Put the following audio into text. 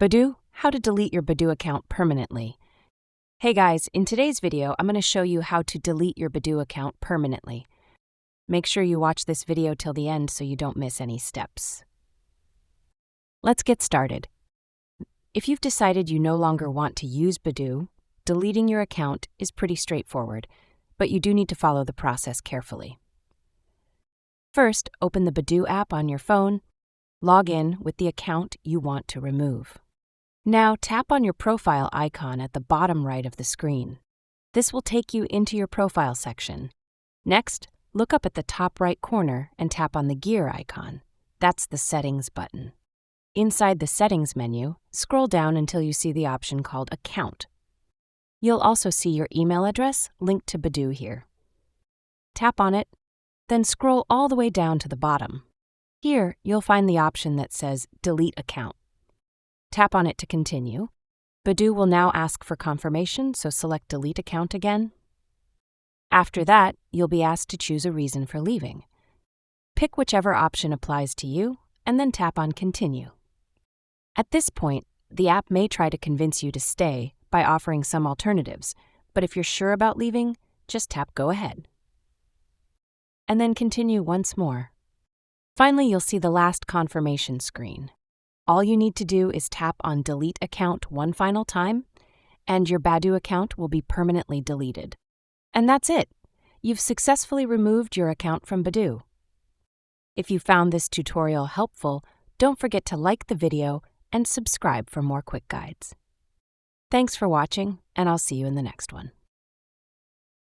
Badoo, how to delete your Badoo account permanently. Hey guys, in today's video, I'm going to show you how to delete your Badoo account permanently. Make sure you watch this video till the end so you don't miss any steps. Let's get started. If you've decided you no longer want to use Badoo, deleting your account is pretty straightforward, but you do need to follow the process carefully. First, open the Badoo app on your phone. Log in with the account you want to remove. Now tap on your profile icon at the bottom right of the screen. This will take you into your profile section. Next, look up at the top right corner and tap on the gear icon. That's the Settings button. Inside the Settings menu, scroll down until you see the option called Account. You'll also see your email address linked to Badoo here. Tap on it, then scroll all the way down to the bottom. Here, you'll find the option that says Delete Account. Tap on it to continue. Badoo will now ask for confirmation, so select Delete Account again. After that, you'll be asked to choose a reason for leaving. Pick whichever option applies to you, and then tap on Continue. At this point, the app may try to convince you to stay by offering some alternatives, but if you're sure about leaving, just tap Go Ahead. And then continue once more. Finally, you'll see the last confirmation screen. All you need to do is tap on Delete Account one final time, and your Badoo account will be permanently deleted. And that's it. You've successfully removed your account from Badoo. If you found this tutorial helpful, don't forget to like the video and subscribe for more quick guides. Thanks for watching, and I'll see you in the next one.